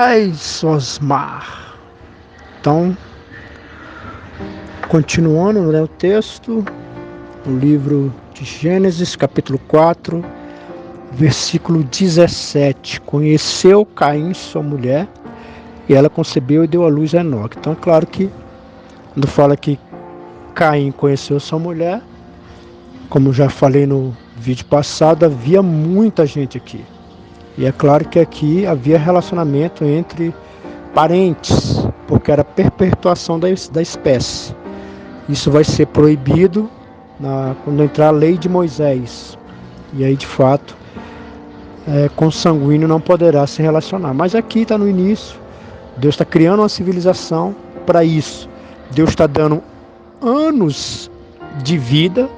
paz, Osmar. Então, continuando, né, o texto, o livro de Gênesis, capítulo 4, versículo 17. Conheceu Caim, sua mulher, e ela concebeu e deu à luz a Enoque. Então, claro que, quando fala que Caim conheceu sua mulher, como já falei no vídeo passado, havia muita gente aqui. E é claro que aqui havia relacionamento entre parentes, porque era a perpetuação da espécie. Isso vai ser proibido quando entrar a lei de Moisés. E aí, de fato, consanguíneo não poderá se relacionar. Mas aqui está no início, Deus está criando uma civilização para isso. Deus está dando anos de vida.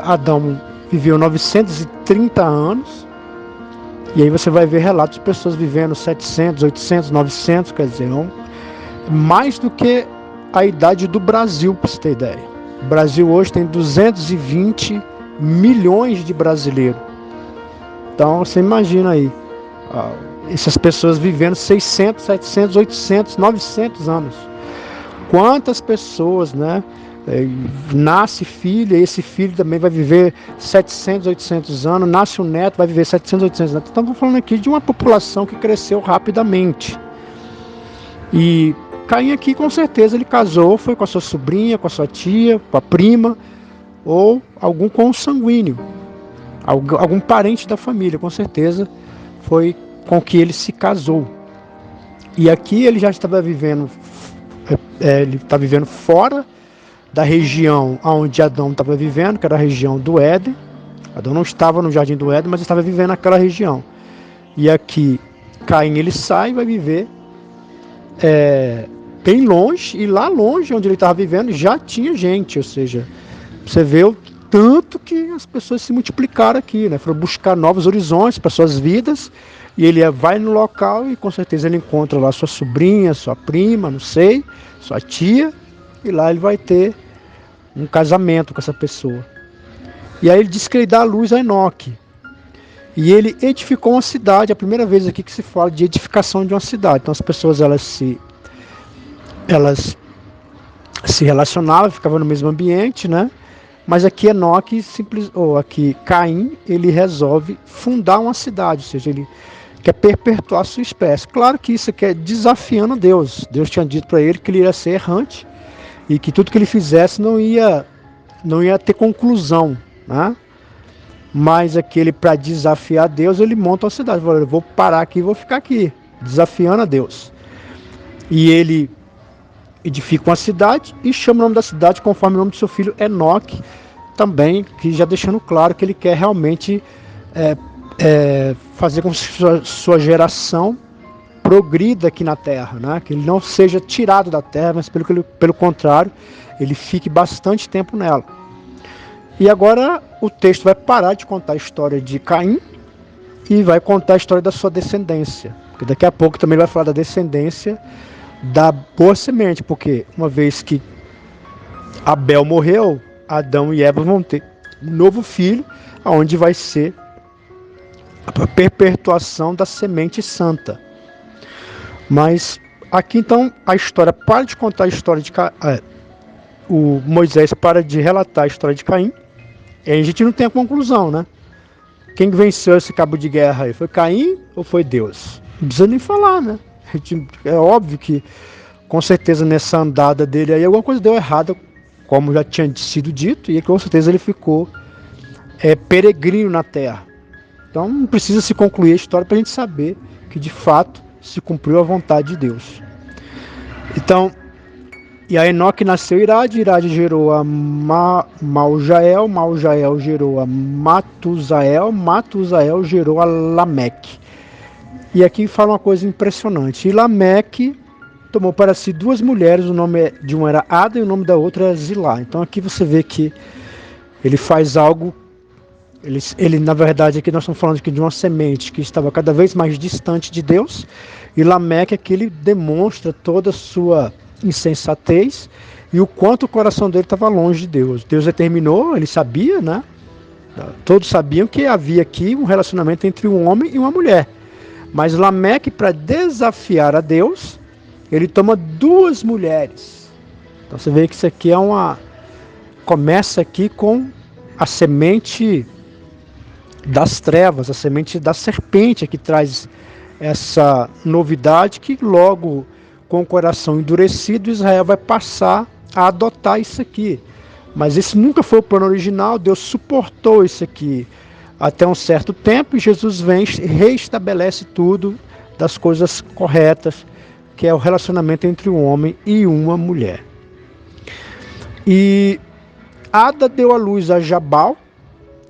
Adão viveu 930 anos. E aí você vai ver relatos de pessoas vivendo 700, 800, 900, quer dizer, mais do que a idade do Brasil, para você ter ideia. O Brasil hoje tem 220 milhões de brasileiros. Então você imagina aí, essas pessoas vivendo 600, 700, 800, 900 anos. Quantas pessoas, né? Nasce filho, e esse filho também vai viver 700, 800 anos, nasce um neto, vai viver 700, 800 anos. Estamos falando aqui de uma população que cresceu rapidamente. E Caim aqui, com certeza, ele casou, foi com a sua sobrinha, com a sua tia, com a prima, ou algum consanguíneo, algum parente da família, com certeza, foi com que ele se casou. E aqui ele já estava vivendo, ele está vivendo fora da região onde Adão estava vivendo, que era a região do Éden. Adão não estava no jardim do Éden, mas estava vivendo naquela região. E aqui, Caim, ele sai e vai viver bem longe, e lá longe, onde ele estava vivendo, já tinha gente, ou seja, você vê o tanto que as pessoas se multiplicaram aqui, né? Foram buscar novos horizontes para suas vidas, e ele vai no local e com certeza ele encontra lá sua sobrinha, sua prima, não sei, sua tia, e lá ele vai ter um casamento com essa pessoa. E aí ele diz que ele dá a luz a Enoque. E ele edificou uma cidade, a primeira vez aqui que se fala de edificação de uma cidade. Então as pessoas elas se relacionavam, ficavam no mesmo ambiente, né? Mas aqui Enoque, aqui Caim, ele resolve fundar uma cidade, ou seja, ele quer perpetuar a sua espécie. Claro que isso aqui é desafiando Deus. Deus tinha dito para ele que ele ia ser errante, e que tudo que ele fizesse não ia ter conclusão, né? Mas aquele, para desafiar Deus, ele monta uma cidade. Ele falou, eu vou parar aqui e vou ficar aqui, desafiando a Deus. E ele edifica uma cidade e chama o nome da cidade conforme o nome do seu filho Enoque, também, que já deixando claro que ele quer realmente fazer com que sua geração progrida aqui na terra, né? Que ele não seja tirado da terra, mas pelo contrário, ele fique bastante tempo nela. E agora o texto vai parar de contar a história de Caim e vai contar a história da sua descendência, porque daqui a pouco também ele vai falar da descendência da boa semente, porque uma vez que Abel morreu, Adão e Eva vão ter um novo filho, onde vai ser a perpetuação da semente santa. Mas aqui então a história para de contar a história de o Moisés para de relatar a história de Caim, e a gente não tem a conclusão, né? Quem venceu esse cabo de guerra aí? Foi Caim ou foi Deus? Não precisa nem falar, né? É óbvio que com certeza nessa andada dele aí alguma coisa deu errada, como já tinha sido dito, e com certeza ele ficou peregrino na terra. Então não precisa se concluir a história para a gente saber que de fato se cumpriu a vontade de Deus. Então, e a Enoque nasceu Irade, Irade gerou a Maljael, Maljael gerou a Matusael, Matusael gerou a Lameque. E aqui fala uma coisa impressionante. E Lameque tomou para si duas mulheres, o nome de uma era Ada e o nome da outra era Zilá. Então aqui você vê que ele faz algo. Ele, na verdade, aqui nós estamos falando aqui de uma semente que estava cada vez mais distante de Deus, e Lameque aqui ele demonstra toda a sua insensatez e o quanto o coração dele estava longe de Deus. Deus determinou, ele sabia, né? Todos sabiam que havia aqui um relacionamento entre um homem e uma mulher, Mas Lameque, para desafiar a Deus, ele toma 2 mulheres. Então você vê que isso aqui começa aqui com a semente das trevas, a semente da serpente, que traz essa novidade, que logo, com o coração endurecido, Israel vai passar a adotar isso aqui. Mas esse nunca foi o plano original. Deus suportou isso aqui até um certo tempo, e Jesus vem e reestabelece tudo das coisas corretas, que é o relacionamento entre um homem e uma mulher. E Ada deu à luz a Jabal,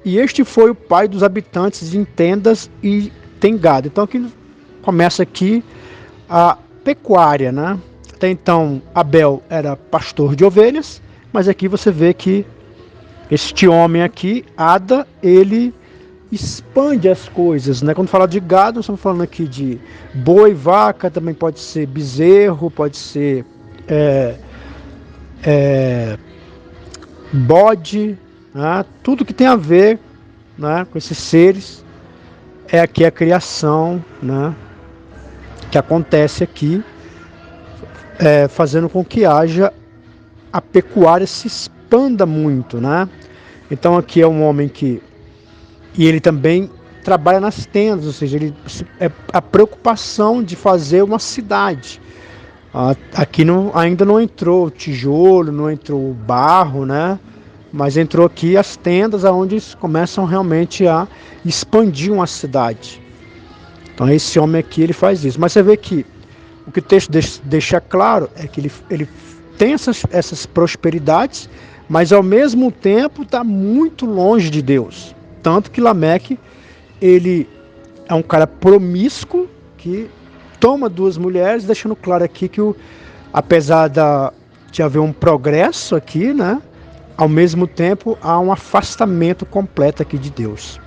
e este foi o pai dos habitantes de tendas e tem gado. Então aqui começa aqui a pecuária, né? Até então Abel era pastor de ovelhas, mas aqui você vê que este homem aqui, Ada, ele expande as coisas, né? Quando fala de gado, nós estamos falando aqui de boi, vaca, também pode ser bezerro, pode ser bode, né? Tudo que tem a ver, né, com esses seres, é aqui a criação, né, que acontece aqui, fazendo com que haja a pecuária se expanda muito, né? Então aqui é um homem e ele também trabalha nas tendas, ou seja, a preocupação de fazer uma cidade. Aqui ainda não entrou tijolo, não entrou barro, né? Mas entrou aqui as tendas, onde eles começam realmente a expandir uma cidade. Então esse homem aqui, ele faz isso. Mas você vê que o que o texto deixa claro é que ele tem essas prosperidades, mas ao mesmo tempo está muito longe de Deus. Tanto que Lameque, ele é um cara promíscuo, que toma 2 mulheres, deixando claro aqui que apesar de haver um progresso aqui, né, ao mesmo tempo há um afastamento completo aqui de Deus.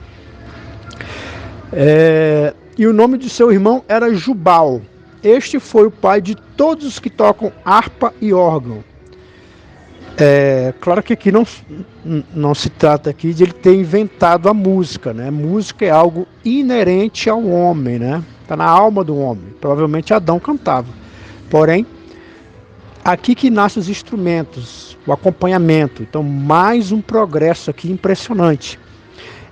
E o nome de seu irmão era Jubal. Este foi o pai de todos os que tocam harpa e órgão. Claro que aqui não se trata aqui de ele ter inventado a música, né? Música é algo inerente ao homem, né? Está na alma do homem. Provavelmente Adão cantava. Porém, aqui que nascem os instrumentos, o acompanhamento. Então, mais um progresso aqui impressionante.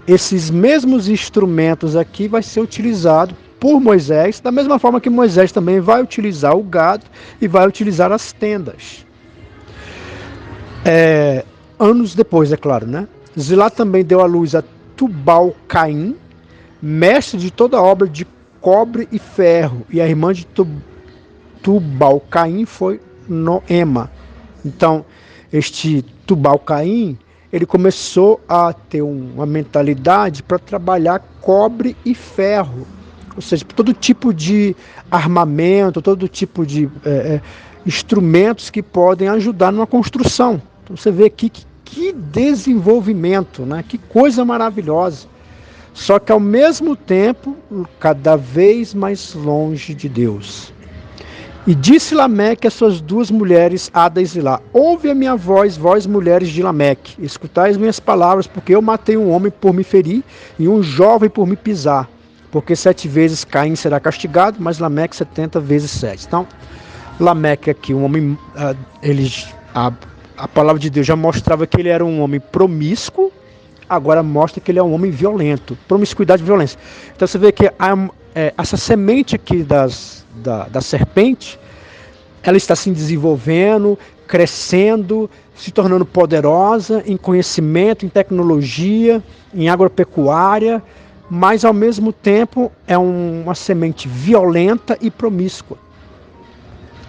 Esses mesmos instrumentos aqui vai ser utilizado por Moisés, da mesma forma que Moisés também vai utilizar o gado e vai utilizar as tendas. Anos depois, é claro, né? Zilá também deu à luz a Tubal-Caim, mestre de toda a obra de cobre e ferro, e a irmã de Tubal-Caim foi Noema. Então, este Tubal-Caim, ele começou a ter uma mentalidade para trabalhar cobre e ferro, ou seja, todo tipo de armamento, todo tipo de instrumentos que podem ajudar numa construção. Então você vê aqui que desenvolvimento, né? Que coisa maravilhosa. Só que ao mesmo tempo, cada vez mais longe de Deus. E disse Lameque às suas 2 mulheres, Ada e Zilá: ouve a minha voz, vós mulheres de Lameque, escutai as minhas palavras, porque eu matei um homem por me ferir e um jovem por me pisar. Porque 7 vezes Caim será castigado, mas Lameque 70 vezes 7. Então, Lameque aqui, um homem, a palavra de Deus já mostrava que ele era um homem promíscuo, agora mostra que ele é um homem violento, promiscuidade e violência. Então você vê que essa semente aqui da serpente, ela está se desenvolvendo, crescendo, se tornando poderosa em conhecimento, em tecnologia, em agropecuária, mas ao mesmo tempo é uma semente violenta e promíscua.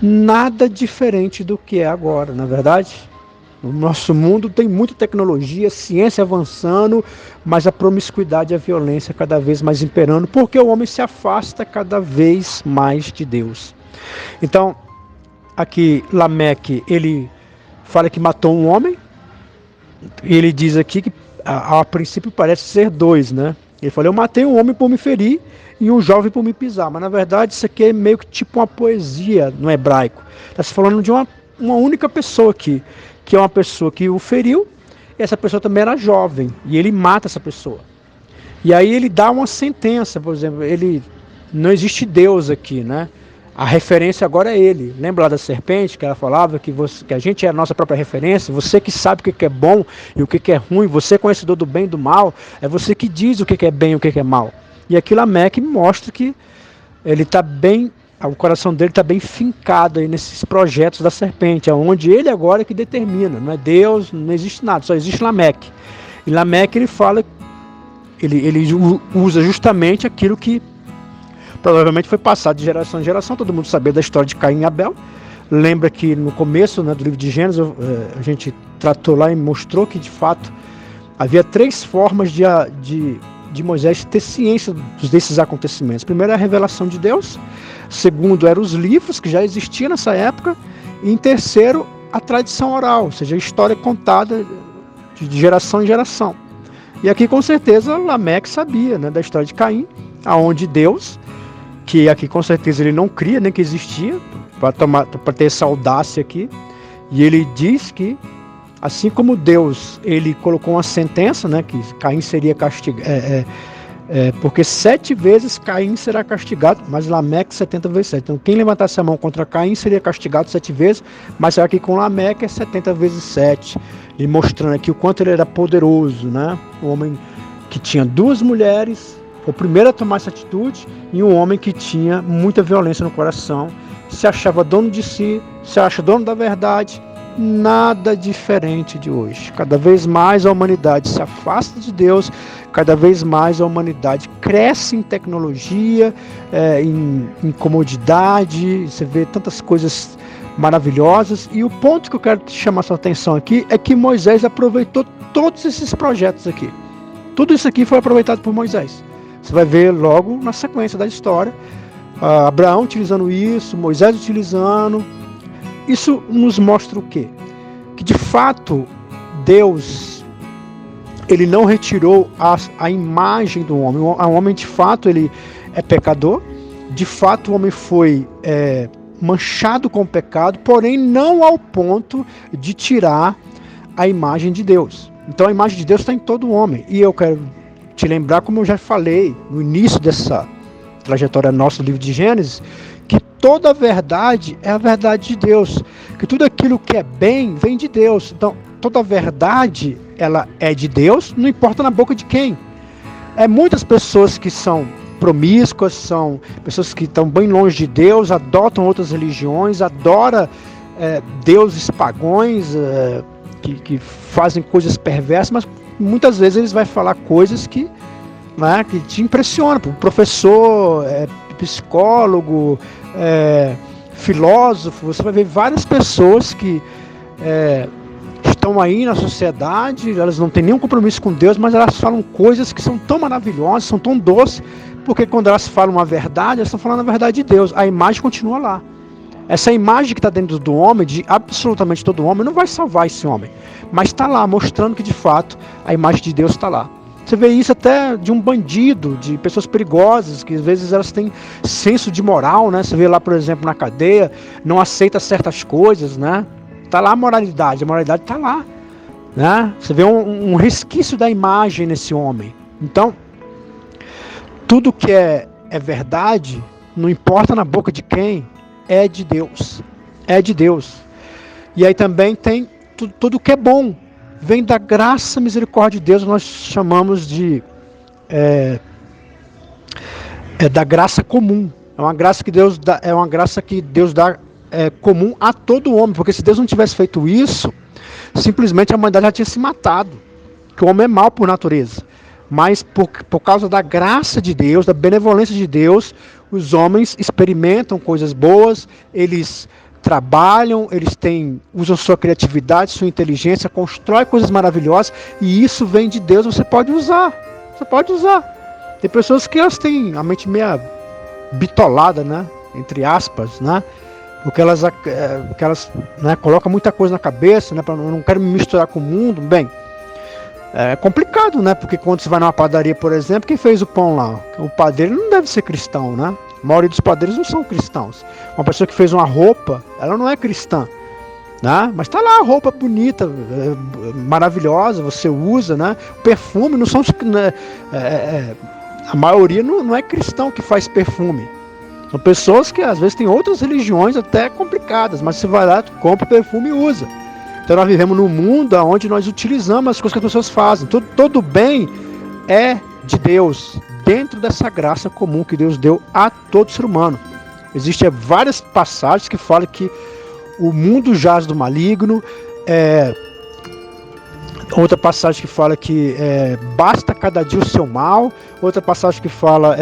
Nada diferente do que é agora, não é verdade? O nosso mundo tem muita tecnologia, ciência avançando, mas a promiscuidade e a violência cada vez mais imperando, porque o homem se afasta cada vez mais de Deus. Então, aqui Lameque, ele fala que matou um homem, e ele diz aqui que a princípio parece ser 2, né? Ele falou: eu matei um homem por me ferir e um jovem por me pisar. Mas na verdade isso aqui é meio que tipo uma poesia no hebraico. Está se falando de uma única pessoa aqui, que é uma pessoa que o feriu, e essa pessoa também era jovem, e ele mata essa pessoa. E aí ele dá uma sentença, por exemplo, ele não existe Deus aqui, né? A referência agora é ele. Lembra lá da serpente, que ela falava que a gente é a nossa própria referência? Você que sabe o que é bom e o que é ruim, você conhecedor do bem e do mal, é você que diz o que é bem e o que é mal. E aqui Lameque mostra que ele está bem, o coração dele está bem fincado aí nesses projetos da serpente, onde ele agora é que determina, não é Deus, não existe nada, só existe Lameque. E Lameque ele fala, ele usa justamente aquilo que provavelmente foi passado de geração em geração. Todo mundo sabia da história de Caim e Abel. Lembra que no começo, né, do livro de Gênesis, a gente tratou lá e mostrou que de fato havia 3 formas de Moisés ter ciência desses acontecimentos. Primeiro é a revelação de Deus, segundo eram os livros que já existiam nessa época, e em terceiro a tradição oral, ou seja, a história contada de geração em geração. E aqui com certeza Lameque sabia, né, da história de Caim, aonde Deus, que aqui com certeza ele não cria nem que existia, para ter essa audácia aqui, e ele diz que assim como Deus ele colocou uma sentença, né, que Caim seria castigado, porque 7 vezes Caim será castigado, mas Lameque 70 vezes 7. Então quem levantasse a mão contra Caim seria castigado 7 vezes, mas aqui com Lameque é 70 vezes 7, e mostrando aqui o quanto ele era poderoso, né? Um homem que tinha 2 mulheres, o primeiro a tomar essa atitude, e um homem que tinha muita violência no coração, se achava dono de si, se acha dono da verdade. Nada diferente de hoje. Cada vez mais a humanidade se afasta de Deus, cada vez mais a humanidade cresce em tecnologia, em comodidade. Você vê tantas coisas maravilhosas. E o ponto que eu quero chamar sua atenção aqui é que Moisés aproveitou todos esses projetos aqui. Tudo isso aqui foi aproveitado por Moisés. Você vai ver logo na sequência da história, Abraão utilizando isso, Moisés utilizando. Isso nos mostra o quê? Que de fato Deus ele não retirou a imagem do homem. O homem de fato ele é pecador, de fato o homem foi manchado com o pecado, porém não ao ponto de tirar a imagem de Deus. Então a imagem de Deus está em todo homem. E eu quero te lembrar, como eu já falei no início dessa trajetória nossa do livro de Gênesis, que toda a verdade é a verdade de Deus, que tudo aquilo que é bem vem de Deus. Então toda a verdade ela é de Deus, não importa na boca de quem. Muitas pessoas que são promíscuas, são pessoas que estão bem longe de Deus, adotam outras religiões, adoram deuses pagões, que fazem coisas perversas, mas muitas vezes eles vão falar coisas que te impressionam. O professor, psicólogo, filósofo, você vai ver várias pessoas que estão aí na sociedade, elas não têm nenhum compromisso com Deus, mas elas falam coisas que são tão maravilhosas, são tão doces, porque quando elas falam a verdade, elas estão falando a verdade de Deus. A imagem continua lá. Essa imagem que está dentro do homem, de absolutamente todo homem, não vai salvar esse homem, mas está lá, mostrando que de fato a imagem de Deus está lá. Você vê isso até de um bandido, de pessoas perigosas, que às vezes elas têm senso de moral, né? Você vê lá, por exemplo, na cadeia, não aceita certas coisas, né? Está lá a moralidade está lá, né? Você vê um resquício da imagem nesse homem. Então, tudo que é verdade, não importa na boca de quem, é de Deus. É de Deus. E aí também tem tudo que é bom. Vem da graça, misericórdia de Deus, nós chamamos de da graça comum. É uma graça que Deus dá, comum a todo homem, porque se Deus não tivesse feito isso, simplesmente a humanidade já tinha se matado, que o homem é mau por natureza. Mas por causa da graça de Deus, da benevolência de Deus, os homens experimentam coisas boas, eles trabalham, eles usam sua criatividade, sua inteligência, constroem coisas maravilhosas, e isso vem de Deus. Você pode usar. Tem pessoas que elas têm a mente meio bitolada, né? Entre aspas, né? Porque elas colocam muita coisa na cabeça, né? Não quero me misturar com o mundo. Bem, é complicado, né? Porque quando você vai numa padaria, por exemplo, quem fez o pão lá? O padeiro não deve ser cristão, né? A maioria dos padeiros não são cristãos. Uma pessoa que fez uma roupa, ela não é cristã, né? Mas está lá a roupa bonita, maravilhosa, você usa, né? O perfume não são A maioria não é cristão que faz perfume. São pessoas que às vezes têm outras religiões até complicadas, mas você vai lá, compra o perfume e usa. Então nós vivemos num mundo onde nós utilizamos as coisas que as pessoas fazem. Todo bem é de Deus, dentro dessa graça comum que Deus deu a todo ser humano. Existem várias passagens que falam que o mundo jaz do maligno. Outra passagem que fala que basta cada dia o seu mal. Outra passagem que fala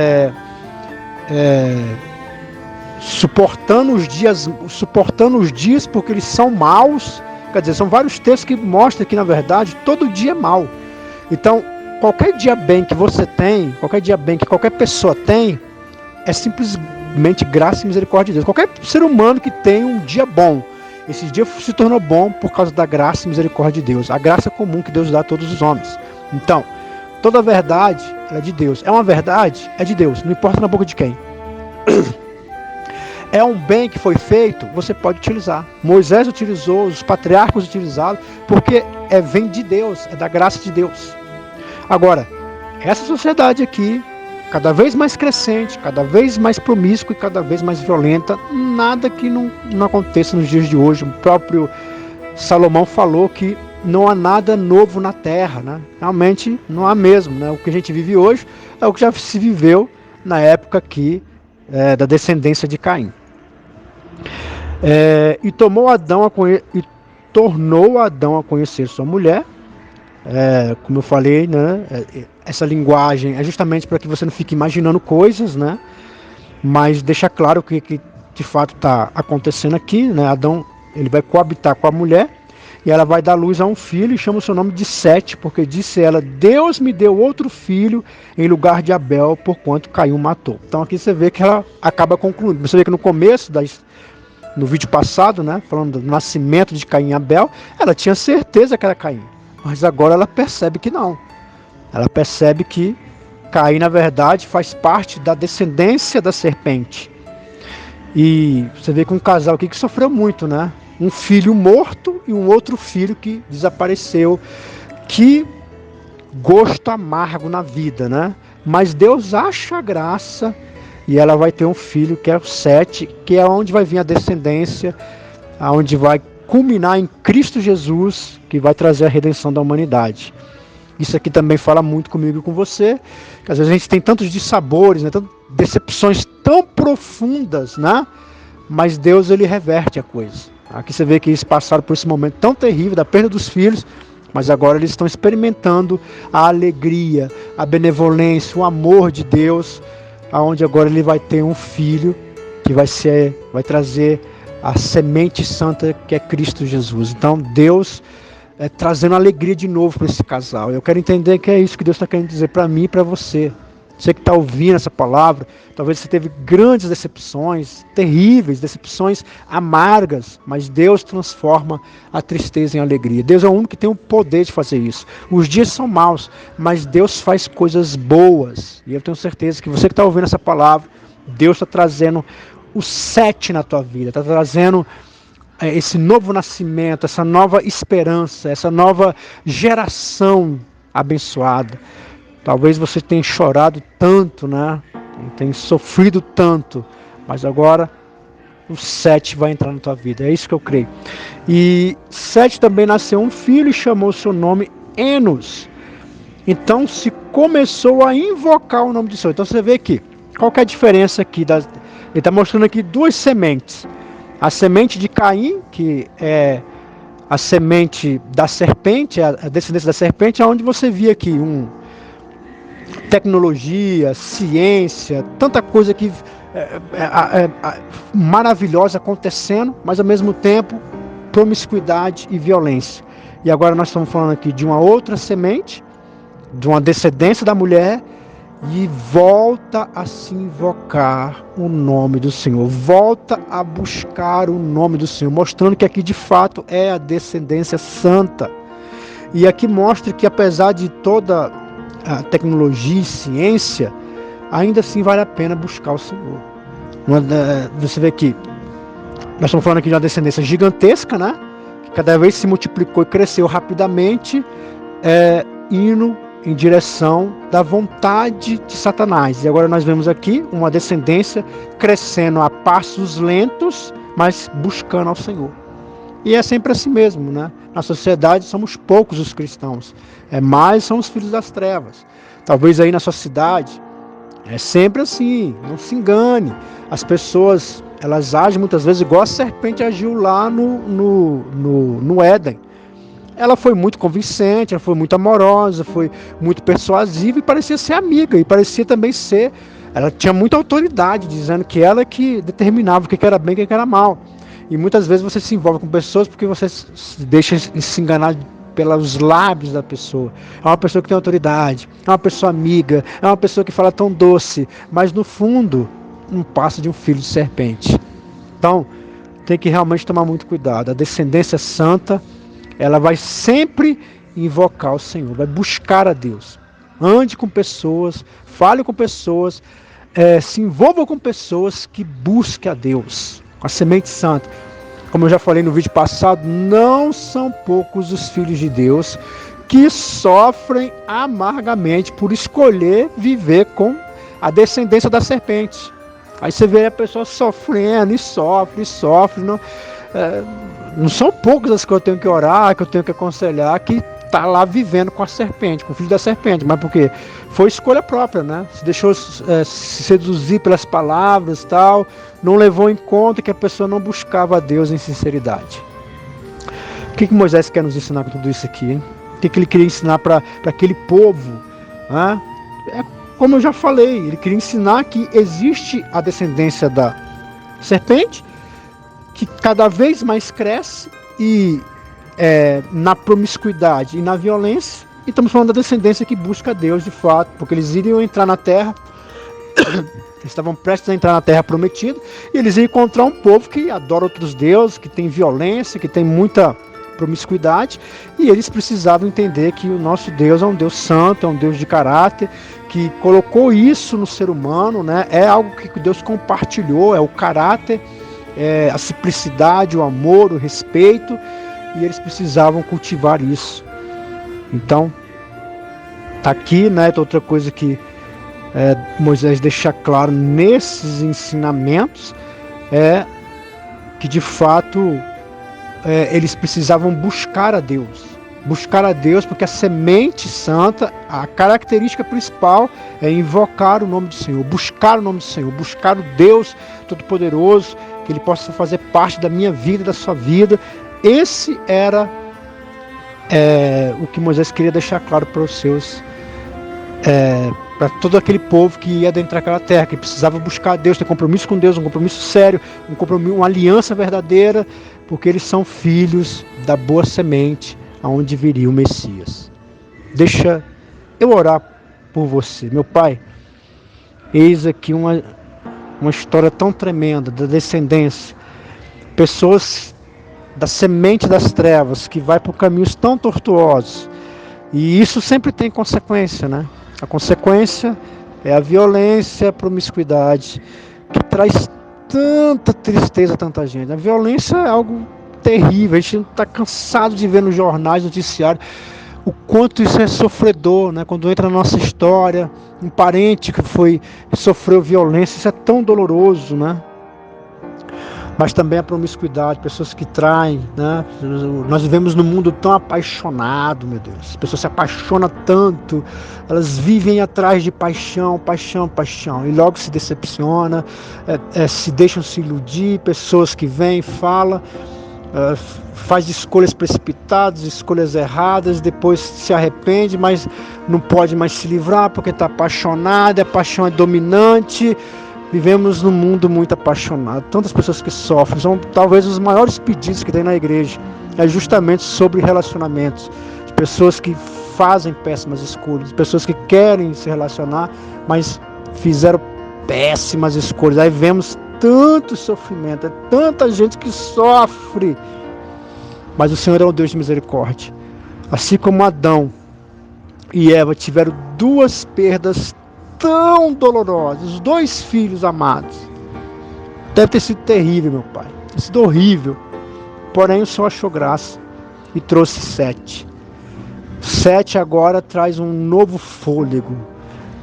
suportando os dias porque eles são maus. Quer dizer, são vários textos que mostram que na verdade todo dia é mau. Então, qualquer dia bem que você tem, qualquer dia bem que qualquer pessoa tem, é simplesmente graça e misericórdia de Deus. Qualquer ser humano que tem um dia bom, esse dia se tornou bom por causa da graça e misericórdia de Deus. A graça comum que Deus dá a todos os homens. Então, toda verdade é de Deus. É uma verdade? É de Deus. Não importa na boca de quem. É um bem que foi feito, você pode utilizar. Moisés utilizou, os patriarcas utilizaram, porque vem de Deus, é da graça de Deus. Agora, essa sociedade aqui, cada vez mais crescente, cada vez mais promíscua e cada vez mais violenta, nada que não aconteça nos dias de hoje. O próprio Salomão falou que não há nada novo na terra, né? Realmente não há mesmo, né? O que a gente vive hoje é o que já se viveu na época aqui da descendência de Caim. E tornou Adão a conhecer sua mulher. Como eu falei, né? Essa linguagem é justamente para que você não fique imaginando coisas, né? Mas deixa claro o que de fato está acontecendo aqui, né? Adão, ele vai coabitar com a mulher e ela vai dar luz a um filho e chama o seu nome de Sete, porque disse ela: Deus me deu outro filho em lugar de Abel, porquanto Caim o matou. Então aqui você vê que ela acaba concluindo. Você vê que no começo no vídeo passado, né, falando do nascimento de Caim e Abel, ela tinha certeza que era Caim, mas agora ela percebe que não. Ela percebe que Caim, na verdade, faz parte da descendência da serpente. E você vê que um casal aqui que sofreu muito, né? Um filho morto e um outro filho que desapareceu. Que gosto amargo na vida, né? Mas Deus acha graça e ela vai ter um filho que é o Sete, que é onde vai vir a descendência, aonde vai culminar em Cristo Jesus, que vai trazer a redenção da humanidade. Isso aqui também fala muito comigo e com você, que às vezes a gente tem tantos dissabores, né, tantas decepções tão profundas, né? Mas Deus, ele reverte a coisa. Aqui você vê que eles passaram por esse momento tão terrível da perda dos filhos, mas agora eles estão experimentando a alegria, a benevolência, o amor de Deus, aonde agora ele vai ter um filho que vai trazer a semente santa que é Cristo Jesus. Então Deus trazendo alegria de novo para esse casal. Eu quero entender que é isso que Deus está querendo dizer para mim e para você. Você que está ouvindo essa palavra, talvez você teve grandes decepções, terríveis, decepções amargas, mas Deus transforma a tristeza em alegria. Deus é o único que tem o poder de fazer isso. Os dias são maus, mas Deus faz coisas boas. E eu tenho certeza que você que está ouvindo essa palavra, Deus está trazendo o Sete na tua vida, está trazendo esse novo nascimento, essa nova esperança, essa nova geração abençoada. Talvez você tenha chorado tanto, né? Tenha sofrido tanto, mas agora o Sete vai entrar na tua vida. É isso que eu creio. E Sete também nasceu um filho e chamou seu nome Enos. Então se começou a invocar o nome do Senhor. Então você vê aqui, qual que é a diferença aqui? Ele está mostrando aqui duas sementes. A semente de Caim, que é a semente da serpente, a descendência da serpente, é onde você via aqui tecnologia, ciência, tanta coisa que maravilhosa acontecendo, mas ao mesmo tempo promiscuidade e violência. E agora nós estamos falando aqui de uma outra semente, de uma descendência da mulher, e volta a se invocar o nome do Senhor, volta a buscar o nome do Senhor, mostrando que aqui de fato é a descendência santa. E aqui mostra que apesar de toda a tecnologia e ciência, ainda assim vale a pena buscar o Senhor. Você vê que nós estamos falando aqui de uma descendência gigantesca, né? Que cada vez se multiplicou e cresceu rapidamente, indo em direção da vontade de Satanás. E agora nós vemos aqui uma descendência crescendo a passos lentos, mas buscando ao Senhor. E é sempre assim mesmo, né? Na sociedade somos poucos os cristãos, mais são os filhos das trevas. Talvez aí na sua cidade, é sempre assim, não se engane. As pessoas, elas agem muitas vezes igual a serpente agiu lá no Éden. Ela foi muito convincente, ela foi muito amorosa, foi muito persuasiva e parecia ser amiga, e parecia também ser, ela tinha muita autoridade, dizendo que ela que determinava o que era bem e o que era mal. E muitas vezes você se envolve com pessoas porque você se deixa se enganar pelos lábios da pessoa. É uma pessoa que tem autoridade, é uma pessoa amiga, é uma pessoa que fala tão doce, mas no fundo não passa de um filho de serpente. Então, tem que realmente tomar muito cuidado. A descendência santa, ela vai sempre invocar o Senhor, vai buscar a Deus. Ande com pessoas, fale com pessoas, se envolva com pessoas que busquem a Deus. A semente santa, como eu já falei no vídeo passado, não são poucos os filhos de Deus que sofrem amargamente por escolher viver com a descendência da serpente. Aí você vê a pessoa sofrendo e sofre. Não são poucos as que eu tenho que orar, que eu tenho que aconselhar, que está lá vivendo com a serpente, com o filho da serpente. Mas porque foi escolha própria, né? Se deixou se seduzir pelas palavras e tal, não levou em conta que a pessoa não buscava a Deus em sinceridade. O que Moisés quer nos ensinar com tudo isso aqui, hein? O que ele queria ensinar para aquele povo? Como eu já falei, ele queria ensinar que existe a descendência da serpente, que cada vez mais cresce e na promiscuidade e na violência. E estamos falando da descendência que busca Deus de fato, porque eles iriam entrar na terra, eles estavam prestes a entrar na terra prometida, e eles iam encontrar um povo que adora outros deuses, que tem violência, que tem muita promiscuidade, e eles precisavam entender que o nosso Deus é um Deus santo, é um Deus de caráter, que colocou isso no ser humano, né? É algo que Deus compartilhou, é o caráter, a simplicidade, o amor, o respeito, e eles precisavam cultivar isso. Então, tá aqui, né? Outra coisa que Moisés deixa claro nesses ensinamentos é que de fato eles precisavam buscar a Deus, porque a semente santa, a característica principal é invocar o nome do Senhor, buscar o nome do Senhor, buscar o Deus Todo-Poderoso, que Ele possa fazer parte da minha vida, da sua vida. Esse era o que Moisés queria deixar claro para os seus, para todo aquele povo que ia adentrar aquela terra, que precisava buscar a Deus, ter compromisso com Deus, um compromisso sério, uma aliança verdadeira, porque eles são filhos da boa semente, aonde viria o Messias. Deixa eu orar por você, meu Pai. Eis aqui uma história tão tremenda da descendência, pessoas da semente das trevas que vai por caminhos tão tortuosos, e isso sempre tem consequência, né? A consequência é a violência, a promiscuidade, que traz tanta tristeza a tanta gente. A violência é algo terrível, a gente está cansado de ver nos jornais, noticiários, o quanto isso é sofredor, né? Quando entra na nossa história, um parente que sofreu violência, isso é tão doloroso, né? Mas também a promiscuidade, pessoas que traem, né? Nós vivemos num mundo tão apaixonado, meu Deus. As pessoas se apaixonam tanto, elas vivem atrás de paixão, e logo se decepciona, se deixam se iludir, pessoas que vêm, falam, faz escolhas precipitadas, escolhas erradas, depois se arrepende, mas não pode mais se livrar porque está apaixonado, a paixão é dominante. Vivemos num mundo muito apaixonado, tantas pessoas que sofrem. São talvez os maiores pedidos que tem na igreja, é justamente sobre relacionamentos, de pessoas que fazem péssimas escolhas, pessoas que querem se relacionar, mas fizeram péssimas escolhas. Aí vemos tanto sofrimento, tanta gente que sofre, mas o Senhor é um Deus de misericórdia. Assim como Adão e Eva tiveram duas perdas tão dolorosas, os dois filhos amados, deve ter sido terrível, meu Pai, deve ter sido horrível, porém o Senhor achou graça e trouxe 7. 7 agora traz um novo fôlego,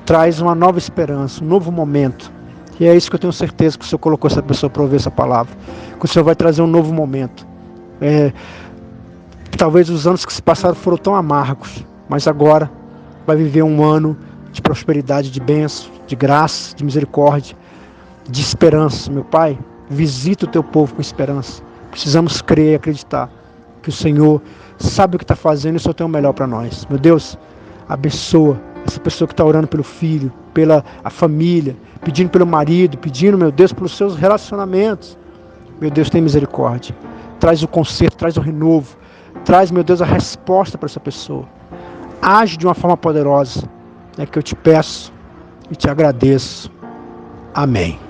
traz uma nova esperança, um novo momento. E é isso que eu tenho certeza que o Senhor colocou essa pessoa para ouvir essa palavra. Que o Senhor vai trazer um novo momento. Talvez os anos que se passaram foram tão amargos, mas agora vai viver um ano de prosperidade, de bênção, de graça, de misericórdia, de esperança. Meu Pai, visita o teu povo com esperança. Precisamos crer e acreditar que o Senhor sabe o que está fazendo e o Senhor tem o melhor para nós. Meu Deus, abençoa essa pessoa que está orando pelo filho, pela a família, pedindo pelo marido, pedindo, meu Deus, pelos seus relacionamentos. Meu Deus, tem misericórdia. Traz o conserto, traz o renovo. Traz, meu Deus, a resposta para essa pessoa. Age de uma forma poderosa. É que eu te peço e te agradeço. Amém.